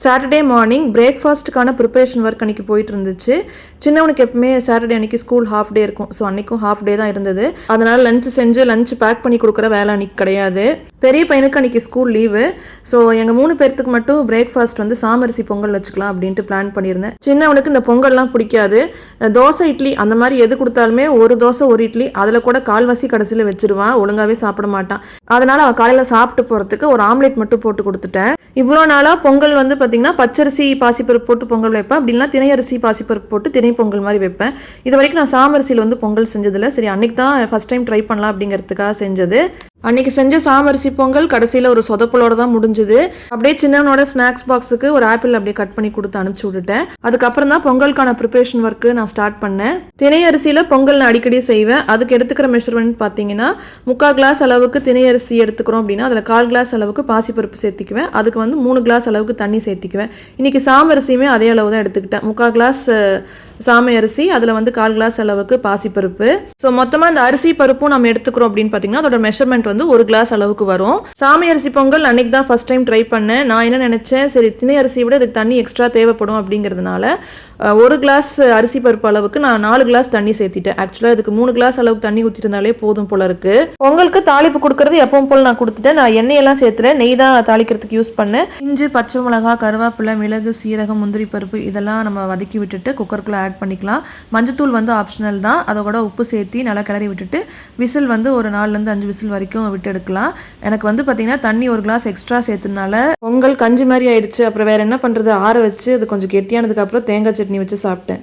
Saturday morning பிரேக்ஃபாஸ்ட்டுக்கான preparation work அன்றைக்கி போயிட்டு இருந்துச்சு. சின்னவனுக்கு எப்பவுமே சாட்டர்டே அன்றைக்கி ஸ்கூல் ஹாஃப் டே இருக்கும். ஸோ அன்றைக்கும் ஹாஃப் டே தான் இருந்தது. அதனால் லஞ்ச் செஞ்சு லஞ்ச் பேக் பண்ணி கொடுக்குற வேலை அன்றைக்கி கிடையாது. பெரிய பையனுக்கு அன்றைக்கி ஸ்கூல் லீவு. ஸோ எங்கள் 3 பேர்த்துக்கு மட்டும் பிரேக்ஃபாஸ்ட் வந்து சாமரிசி பொங்கல் வச்சுக்கலாம் அப்படின்ட்டு பிளான் பண்ணியிருந்தேன். சின்னவனுக்கு இந்த பொங்கல்லாம் பிடிக்காது. தோசை இட்லி அந்த மாதிரி எது கொடுத்தாலுமே ஒரு தோசை ஒரு இட்லி அதில் கூட கால்வாசி கடைசியில் வச்சுருவான். ஒழுங்காகவே சாப்பிட மாட்டான். அதனால் அவன் காலையில் சாப்பிட்டு போகிறதுக்கு ஒரு ஆம்லேட் மட்டும் போட்டு கொடுத்துட்டேன். இவ்வளோ நாளாக பொங்கல் வந்து பார்த்திங்கன்னா பச்சரிசி பாசிப்பருப்பு போட்டு பொங்கல் வைப்பேன். அப்படின்னா திணை அரிசி பாசிப்பருப்பு போட்டு திணை பொங்கல் மாதிரி வைப்பேன். இது வரைக்கும் நான் சாமரிசியில் வந்து பொங்கல் செஞ்சதில்லை. சரி அன்றைக்கி தான் ஃபஸ்ட் டைம் ட்ரை பண்ணலாம் அப்படிங்கிறதுக்காக செஞ்சது. அன்றைக்கி செஞ்ச சாமரிசி பொங்கல் கடைசியில் ஒரு சொதப்பலோடு தான் முடிஞ்சுது. அப்படியே சின்னவனோட ஸ்நாக்ஸ் பாக்ஸுக்கு ஒரு ஆப்பிள் அப்படியே கட் பண்ணி கொடுத்து அனுப்பிச்சி விட்டுட்டேன். அதுக்கப்புறம் தான் பொங்கலுக்கான ப்ரிப்பரேஷன் ஒர்க்கு நான் ஸ்டார்ட் பண்ணேன். திணை அரிசியில் பொங்கல் நான் அடிக்கடி செய்வேன். அதுக்கு எடுத்துக்கிற மெஷர்மெண்ட் பார்த்தீங்கன்னா 3/4 கிளாஸ் அளவுக்கு திணை அரிசி எடுத்துக்கிறோம் அப்படின்னா அதில் 1/4 கிளாஸ் அளவுக்கு பாசிப்பருப்பு சேர்த்திக்குவேன். அதுக்கு வந்து 3 கிளாஸ் அளவுக்கு தண்ணி சேர்த்திக்குவேன். இன்றைக்கி சாமரிசியுமே அதே அளவு தான் எடுத்துக்கிட்டேன். 3/4 கிளாஸ் சாமை அரிசி, அதில் வந்து 1/4 கிளாஸ் அளவுக்கு பாசிப்பருப்பு. ஸோ மொத்தமாக இந்த அரிசி பருப்பும் நம்ம எடுத்துக்கிறோம் அப்படின்னு பார்த்தீங்கன்னா அதோட மெஷர்மெண்ட் வந்து 1 கிளாஸ் அளவுக்கு வரும். சாமை அரிசி பொங்கல் அன்னைக்கு தான் ஃபர்ஸ்ட் டைம் ட்ரை பண்ணேன். நான் என்ன நினச்சேன், சரி திணை அரிசியை விட இதுக்கு தண்ணி எக்ஸ்ட்ரா தேவைப்படும் அப்படிங்கிறதுனால 1 கிளாஸ் அரிசி பருப்பு அளவுக்கு நான் 4 கிளாஸ் தண்ணி சேர்த்திட்டேன். ஆக்சுவலாக இதுக்கு 3 கிளாஸ் அளவுக்கு தண்ணி ஊற்றிருந்தாலே போதும் போல இருக்கு. பொங்கலுக்கு தாளிப்பு கொடுக்கறது எப்பவும் போல் நான் கொடுத்துட்டேன். நான் எண்ணெயெல்லாம் சேர்த்துல நெய் தான் தாளிக்கிறதுக்கு யூஸ் பண்ணேன். இஞ்சி, பச்சை மிளகா, கருவேப்பிலை, மிளகு, சீரகம், முந்திரி பருப்பு இதெல்லாம் நம்ம வதக்கி விட்டுட்டு குக்கருக்குள்ளே ஆட் பண்ணிக்கலாம். மஞ்சத்தூள் வந்து ஆப்ஷனல் தான். அதை கூட உப்பு சேர்த்தி நல்லா கிளறி விட்டுட்டு விசில் வந்து ஒரு 4-5 விசில் வரைக்கும் விட்டு எடுக்கலாம். எனக்கு வந்து பார்த்தீங்கன்னா தண்ணி 1 கிளாஸ் எக்ஸ்ட்ரா சேர்த்துனால பொங்கல் கஞ்சி மாதிரி ஆயிடுச்சு. அப்புறம் வேற என்ன பண்ணுறது, ஆற வச்சு அது கொஞ்சம் கெட்டியானதுக்கு அப்புறம் தேங்காய் சட்னி வச்சு சாப்பிட்டேன்.